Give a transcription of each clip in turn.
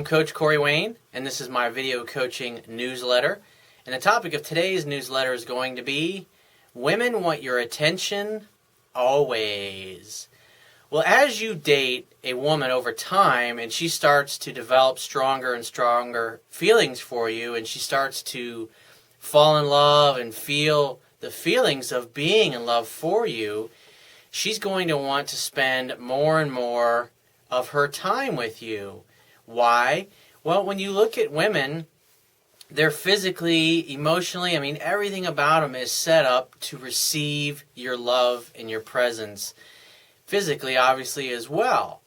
Coach Corey Wayne, and this is my video coaching newsletter. And the topic of today's newsletter is going to be Women Want Your Attention Always. Well, as you date a woman over time and she starts to develop stronger and stronger feelings for you, and she starts to fall in love and feel the feelings of being in love for you, she's going to want to spend more and more of her time with you. Why? Well, when you look at women, they're physically, emotionally, everything about them is set up to receive your love and your presence. Physically, obviously, as well.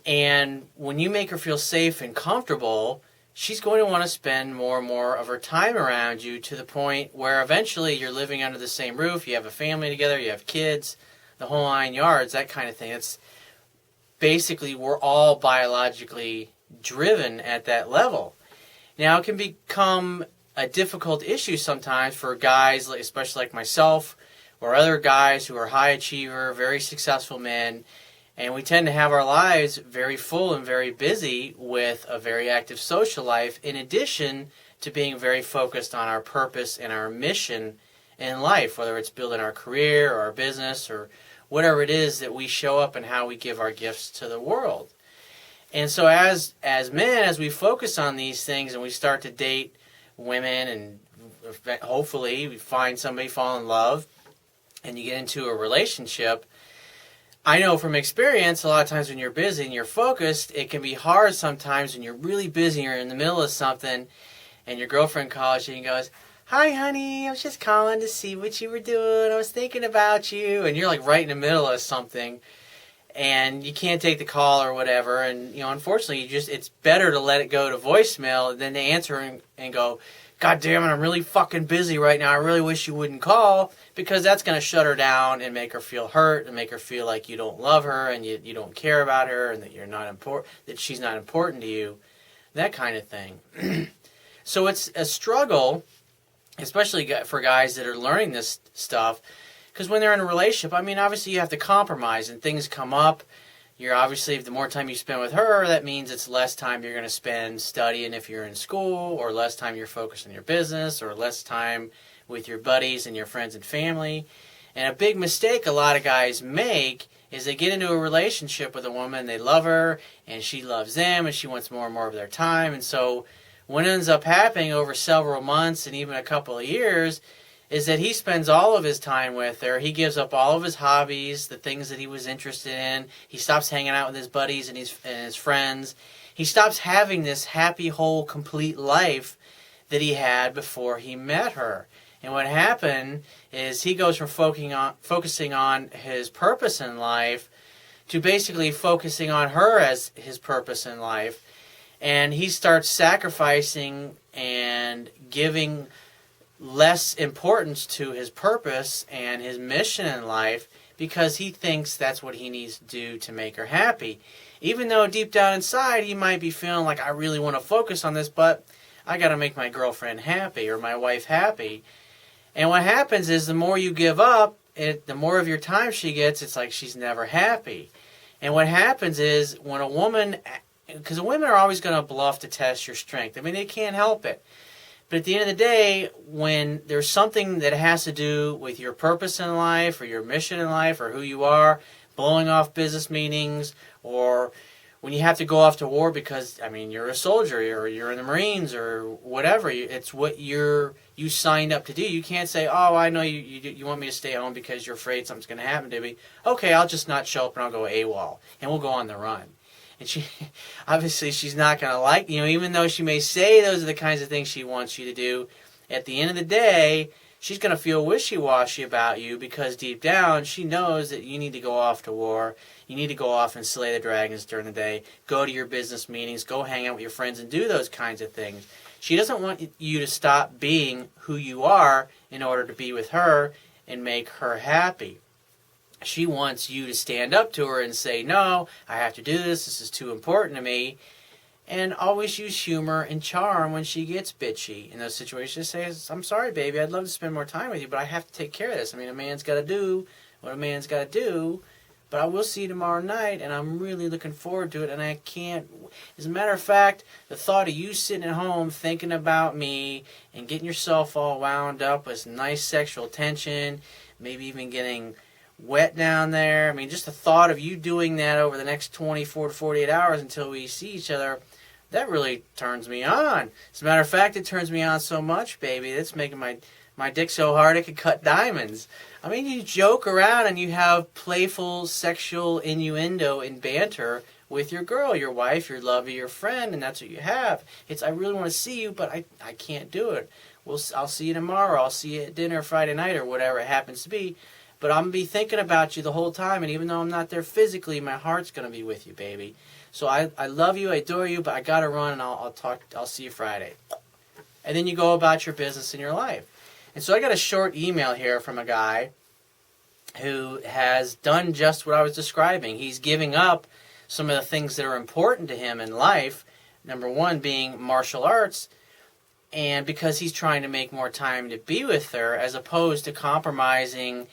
And when you make her feel safe and comfortable, she's going to want to spend more and more of her time around you, to the point where eventually you're living under the same roof, you have a family together, you have kids, the whole 9 yards, that kind of thing. It's basically, we're all biologically driven at that level. Now, it can become a difficult issue sometimes for guys, especially like myself, or other guys who are high achiever, very successful men, and we tend to have our lives very full and very busy with a very active social life, in addition to being very focused on our purpose and our mission in life, whether it's building our career or our business or whatever it is that we show up and how we give our gifts to the world. And so as men, as we focus on these things and we start to date women, and hopefully we find somebody, fall in love, and you get into a relationship, I know from experience, a lot of times when you're busy and you're focused, it can be hard sometimes when you're really busy, you're in the middle of something, and your girlfriend calls you and goes, "Hi, honey, I was just calling to see what you were doing. I was thinking about you." And you're like right in the middle of something, and you can't take the call or whatever. And, unfortunately, it's better to let it go to voicemail than to answer and go, "God damn it, I'm really fucking busy right now. I really wish you wouldn't call," because that's going to shut her down and make her feel hurt and make her feel like you don't love her and you don't care about her and that you're not important, that she's not important to you, that kind of thing. So it's a struggle, especially for guys that are learning this stuff, because when they're in a relationship, obviously you have to compromise and things come up. You're obviously, the more time you spend with her, that means it's less time you're going to spend studying if you're in school, or less time you're focused on your business, or less time with your buddies and your friends and family. And a big mistake a lot of guys make is they get into a relationship with a woman, they love her, and she loves them, and she wants more and more of their time. And so what ends up happening over several months and even a couple of years is that he spends all of his time with her. He gives up all of his hobbies, the things that he was interested in. He stops hanging out with his buddies and his friends. He stops having this happy, whole, complete life that he had before he met her. And what happened is he goes from focusing on his purpose in life to basically focusing on her as his purpose in life. And he starts sacrificing and giving less importance to his purpose and his mission in life, because he thinks that's what he needs to do to make her happy. Even though deep down inside he might be feeling like, I really want to focus on this, but I got to make my girlfriend happy or my wife happy. And what happens is the more you give up, the more of your time she gets, it's like she's never happy. And what happens is when a woman, because women are always going to bluff to test your strength. They can't help it. But at the end of the day, when there's something that has to do with your purpose in life or your mission in life or who you are, blowing off business meetings, or when you have to go off to war because, you're a soldier or you're in the Marines or whatever, it's what you signed up to do. You can't say, "Oh, I know you want me to stay home because you're afraid something's going to happen to me. Okay, I'll just not show up and I'll go AWOL and we'll go on the run." And she's not going to like, even though she may say those are the kinds of things she wants you to do, at the end of the day, she's going to feel wishy-washy about you, because deep down she knows that you need to go off to war. You need to go off and slay the dragons during the day, go to your business meetings, go hang out with your friends and do those kinds of things. She doesn't want you to stop being who you are in order to be with her and make her happy. She wants you to stand up to her and say, "No, I have to do this. This is too important to me." And always use humor and charm when she gets bitchy in those situations. Say, "I'm sorry, baby. I'd love to spend more time with you, but I have to take care of this. A man's got to do what a man's got to do but I will see you tomorrow night, and I'm really looking forward to it, and I can't. As a matter of fact, the thought of you sitting at home thinking about me and getting yourself all wound up with nice sexual tension, maybe even getting wet down there. I mean, just the thought of you doing that over the next 24 to 48 hours until we see each other, that really turns me on. As a matter of fact, it turns me on so much, baby, it's making my dick so hard it could cut diamonds. I mean, you joke around and you have playful sexual innuendo and banter with your girl, your wife, your lover, your friend, and that's what you have. It's, I really want to see you, but I can't do it. I'll see you tomorrow. I'll see you at dinner Friday night or whatever it happens to be. But I'm going to be thinking about you the whole time, and even though I'm not there physically, my heart's going to be with you, baby. So I love you, I adore you, but I got to run, and I'll see you Friday. And then you go about your business in your life. And so I got a short email here from a guy who has done just what I was describing. He's giving up some of the things that are important to him in life, number one being martial arts, and because he's trying to make more time to be with her as opposed to compromising.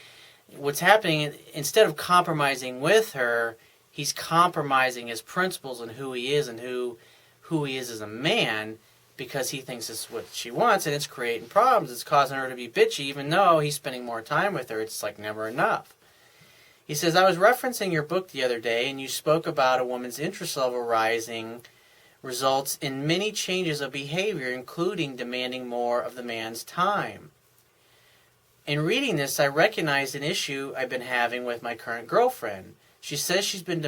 What's happening, instead of compromising with her, he's compromising his principles and who he is and who he is as a man, because he thinks it's what she wants, and it's creating problems. It's causing her to be bitchy, even though he's spending more time with her. It's like never enough. He says, I was referencing your book the other day, and you spoke about a woman's interest level rising results in many changes of behavior, including demanding more of the man's time. In reading this, I recognized an issue I've been having with my current girlfriend. She says she has been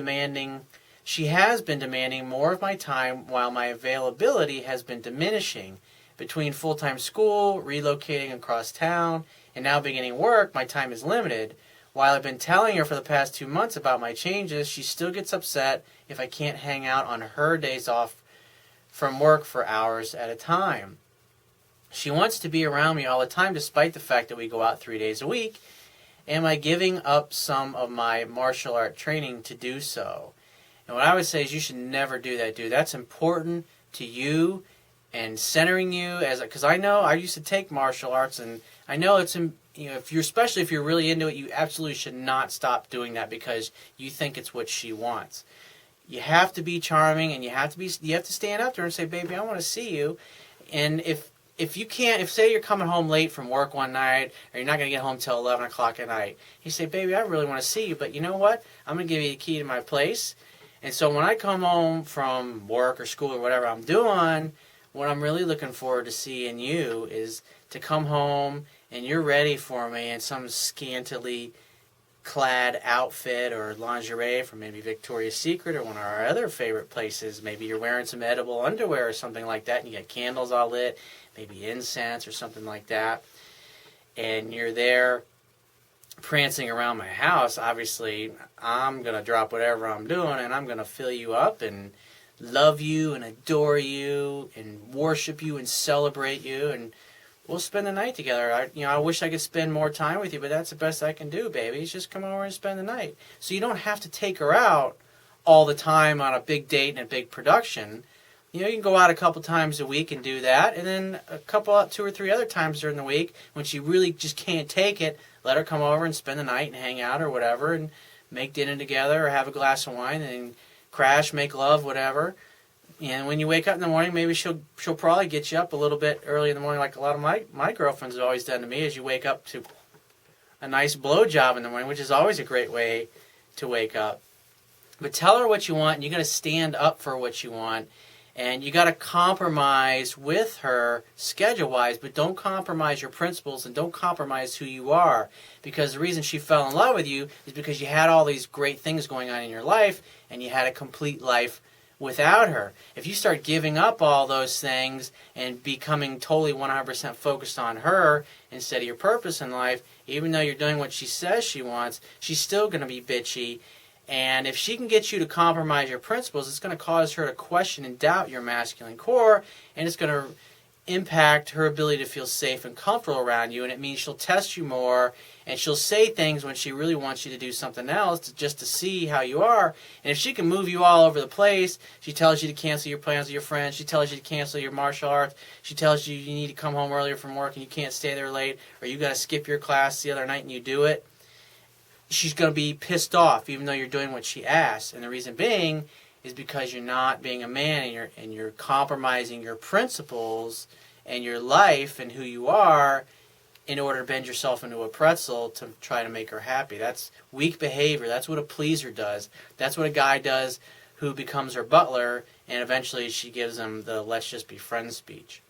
demanding more of my time while my availability has been diminishing. Between full-time school, relocating across town, and now beginning work, my time is limited. While I've been telling her for the past 2 months about my changes, she still gets upset if I can't hang out on her days off from work for hours at a time. She wants to be around me all the time despite the fact that we go out 3 days a week. Am I giving up some of my martial art training to do so? And what I would say is you should never do that, dude. That's important to you and centering you, because I know I used to take martial arts, and I know it's, especially if you're really into it, you absolutely should not stop doing that because you think it's what she wants. You have to be charming, and you have to stand up to her and say, baby, I want to see you. And if you can't, if say you're coming home late from work one night, or you're not going to get home till 11 o'clock at night, you say, baby, I really want to see you, but you know what? I'm going to give you the key to my place. And so when I come home from work or school or whatever I'm doing, what I'm really looking forward to seeing you is to come home and you're ready for me in some scantily clad outfit or lingerie from maybe Victoria's Secret or one of our other favorite places. Maybe you're wearing some edible underwear or something like that, and you got candles all lit, maybe incense or something like that, and you're there prancing around my house. Obviously, I'm going to drop whatever I'm doing, and I'm going to fill you up and love you and adore you and worship you and celebrate you, and we'll spend the night together. I wish I could spend more time with you, but that's the best I can do, baby. It's just come over and spend the night. So you don't have to take her out all the time on a big date and a big production. You can go out a couple times a week and do that, and then two or three other times during the week when she really just can't take it, let her come over and spend the night and hang out or whatever and make dinner together or have a glass of wine and crash, make love, whatever. And when you wake up in the morning, maybe she'll probably get you up a little bit early in the morning, like a lot of my girlfriends have always done to me, is you wake up to a nice blowjob in the morning, which is always a great way to wake up. But tell her what you want, and you got to stand up for what you want. And you got to compromise with her schedule-wise, but don't compromise your principles and don't compromise who you are. Because the reason she fell in love with you is because you had all these great things going on in your life and you had a complete life without her. If you start giving up all those things and becoming totally 100% focused on her instead of your purpose in life, even though you're doing what she says she wants, she's still going to be bitchy. And if she can get you to compromise your principles, it's going to cause her to question and doubt your masculine core, and it's going to impact her ability to feel safe and comfortable around you, and it means she'll test you more, and she'll say things when she really wants you to do something else just to see how you are. And if she can move you all over the place, she tells you to cancel your plans with your friends, she tells you to cancel your martial arts, she tells you you need to come home earlier from work and you can't stay there late, or you got to skip your class the other night and you do it, she's going to be pissed off even though you're doing what she asks. And the reason being is because you're not being a man, and you're compromising your principles and your life and who you are in order to bend yourself into a pretzel to try to make her happy. That's weak behavior. That's what a pleaser does. That's what a guy does who becomes her butler, and eventually she gives him the let's just be friends speech.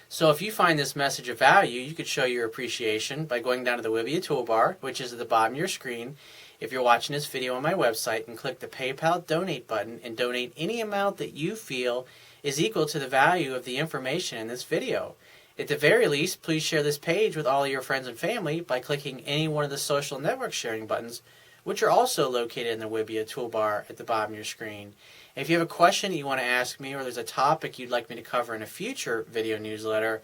So if you find this message of value, you could show your appreciation by going down to the Wibbia toolbar, which is at the bottom of your screen, if you're watching this video on my website, and click the PayPal donate button and donate any amount that you feel is equal to the value of the information in this video. At the very least, please share this page with all of your friends and family by clicking any one of the social network sharing buttons, which are also located in the Wibbia toolbar at the bottom of your screen. If you have a question that you want to ask me, or there's a topic you'd like me to cover in a future video newsletter,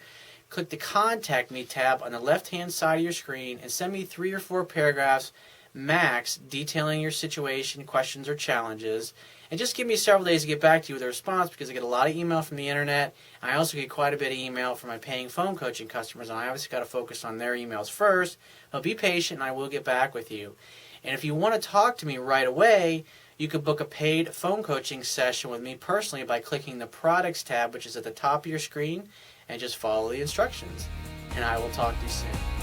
click the Contact Me tab on the left-hand side of your screen and send me 3 or 4 paragraphs max detailing your situation, questions, or challenges. And just give me several days to get back to you with a response, because I get a lot of email from the internet. I also get quite a bit of email from my paying phone coaching customers, and I obviously got to focus on their emails first. But be patient, and I will get back with you. And if you want to talk to me right away, you could book a paid phone coaching session with me personally by clicking the Products tab, which is at the top of your screen, and just follow the instructions. And I will talk to you soon.